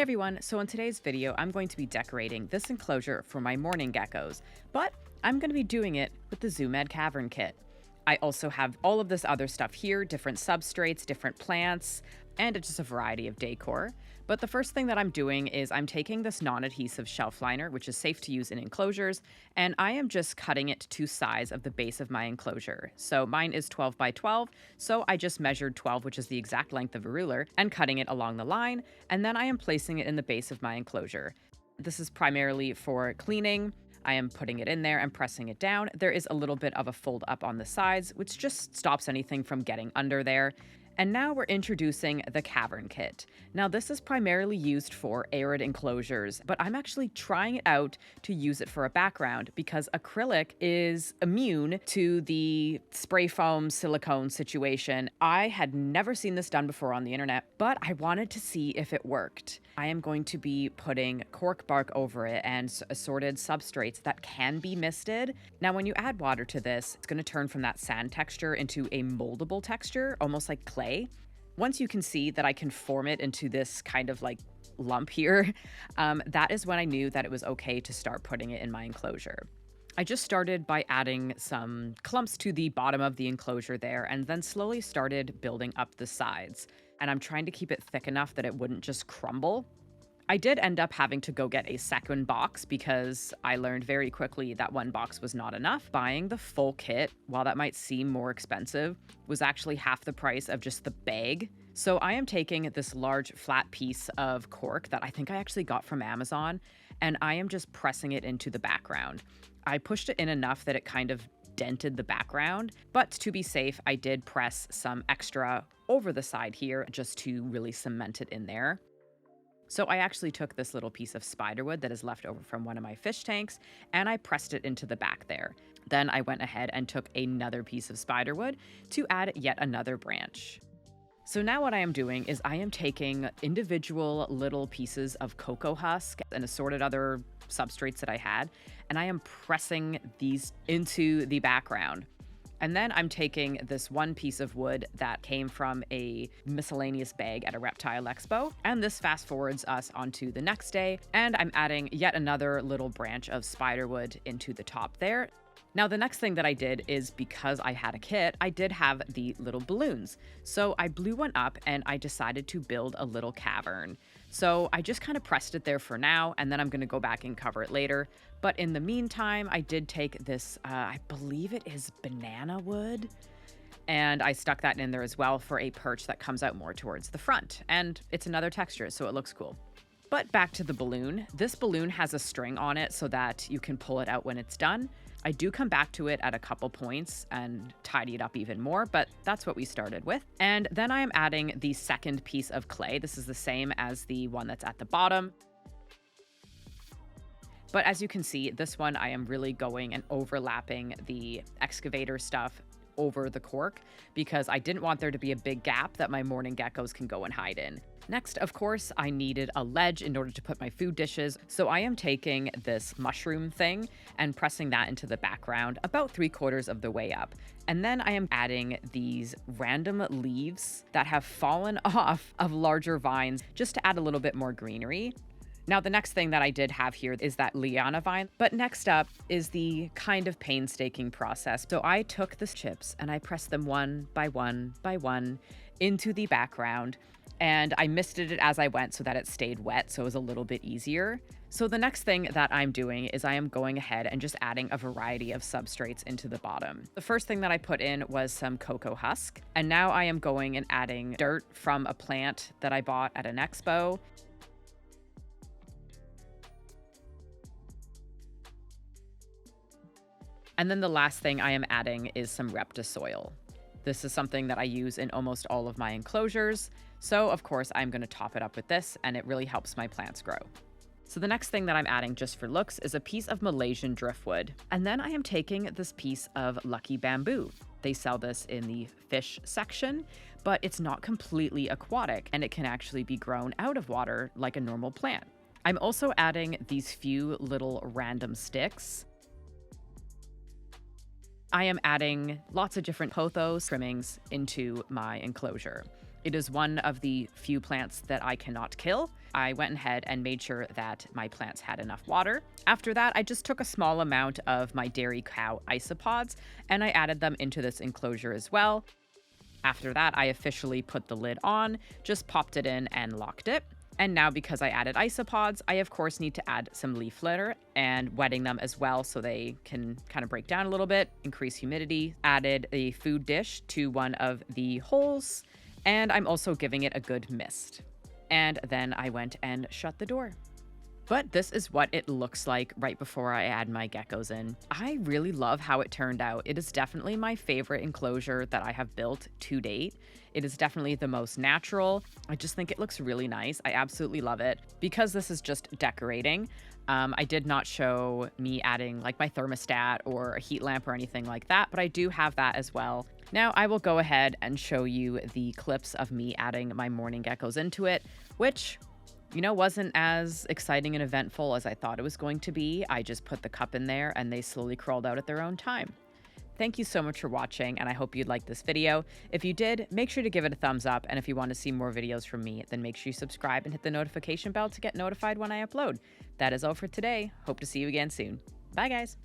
Hey everyone, so in today's video, I'm going to be decorating this enclosure for my mourning geckos, but I'm going to be doing it with the Humid Cavern kit. I also have all of this other stuff here, different substrates, different plants, and it's just a variety of decor. But the first thing that I'm doing is I'm taking this non-adhesive shelf liner, which is safe to use in enclosures, and I am just cutting it to size of the base of my enclosure. So mine is 12 by 12, so I just measured 12, which is the exact length of a ruler, and cutting it along the line, and then I am placing it in the base of my enclosure. This is primarily for cleaning. I am putting it in there and pressing it down. There is a little bit of a fold up on the sides, which just stops anything from getting under there. And now we're introducing the Cavern Kit. Now this is primarily used for arid enclosures, but I'm actually trying it out to use it for a background because acrylic is immune to the spray foam silicone situation. I had never seen this done before on the internet, but I wanted to see if it worked. I am going to be putting cork bark over it and assorted substrates that can be misted. Now when you add water to this, it's going to turn from that sand texture into a moldable texture, almost like clay. Once you can see that I can form it into this kind of like lump here, that is when I knew that it was okay to start putting it in my enclosure. I just started by adding some clumps to the bottom of the enclosure there and then slowly started building up the sides. And I'm trying to keep it thick enough that it wouldn't just crumble. I did end up having to go get a second box because I learned very quickly that one box was not enough. Buying the full kit, while that might seem more expensive, was actually half the price of just the bag. So I am taking this large flat piece of cork that I think I actually got from Amazon, and I am just pressing it into the background. I pushed it in enough that it kind of dented the background, but to be safe, I did press some extra over the side here just to really cement it in there. So I actually took this little piece of spiderwood that is left over from one of my fish tanks, and I pressed it into the back there. Then I went ahead and took another piece of spiderwood to add yet another branch. So now what I am doing is I am taking individual little pieces of cocoa husk and assorted other substrates that I had, and I am pressing these into the background. And then I'm taking this one piece of wood that came from a miscellaneous bag at a reptile expo, and this fast forwards us onto the next day, and I'm adding yet another little branch of spiderwood into the top there. Now, the next thing that I did is because I had a kit, I did have the little balloons. So I blew one up and I decided to build a little cavern. So I just kind of pressed it there for now, and then I'm going to go back and cover it later. But in the meantime, I did take this, I believe it is banana wood, and I stuck that in there as well for a perch that comes out more towards the front. And it's another texture, so it looks cool. But back to the balloon. This balloon has a string on it so that you can pull it out when it's done. I do come back to it at a couple points and tidy it up even more, but that's what we started with. And then I am adding the second piece of clay. This is the same as the one that's at the bottom. But as you can see, this one I am really going and overlapping the excavator stuff over the cork because I didn't want there to be a big gap that my mourning geckos can go and hide in. Next, of course, I needed a ledge in order to put my food dishes, so I am taking this mushroom thing and pressing that into the background about 3/4 of the way up. And then I am adding these random leaves that have fallen off of larger vines just to add a little bit more greenery. Now, the next thing that I did have here is that liana vine, but next up is the kind of painstaking process. So I took the chips and I pressed them one by one by one into the background, and I misted it as I went so that it stayed wet, so it was a little bit easier. So the next thing that I'm doing is I am going ahead and just adding a variety of substrates into the bottom. The first thing that I put in was some cocoa husk, and now I am going and adding dirt from a plant that I bought at an expo. And then the last thing I am adding is some Reptizoo. This is something that I use in almost all of my enclosures. So of course I'm going to top it up with this, and it really helps my plants grow. So the next thing that I'm adding just for looks is a piece of Malaysian driftwood. And then I am taking this piece of lucky bamboo. They sell this in the fish section, but it's not completely aquatic and it can actually be grown out of water like a normal plant. I'm also adding these few little random sticks. I am adding lots of different pothos trimmings into my enclosure. It is one of the few plants that I cannot kill. I went ahead and made sure that my plants had enough water. After that, I just took a small amount of my dairy cow isopods and I added them into this enclosure as well. After that, I officially put the lid on, just popped it in and locked it. And now because I added isopods, I of course need to add some leaf litter and wetting them as well so they can kind of break down a little bit, increase humidity. Added a food dish to one of the holes, and I'm also giving it a good mist. And then I went and shut the door. But this is what it looks like right before I add my geckos in. I really love how it turned out. It is definitely my favorite enclosure that I have built to date. It is definitely the most natural. I just think it looks really nice. I absolutely love it. Because this is just decorating, I did not show me adding like my thermostat or a heat lamp or anything like that, but I do have that as well. Now I will go ahead and show you the clips of me adding my mourning geckos into it, which, you know, wasn't as exciting and eventful as I thought it was going to be. I just put the cup in there and they slowly crawled out at their own time. Thank you so much for watching, and I hope you'd like this video. If you did, make sure to give it a thumbs up, and if you want to see more videos from me, then make sure you subscribe and hit the notification bell to get notified when I upload. That is all for today. Hope to see you again soon. Bye, guys.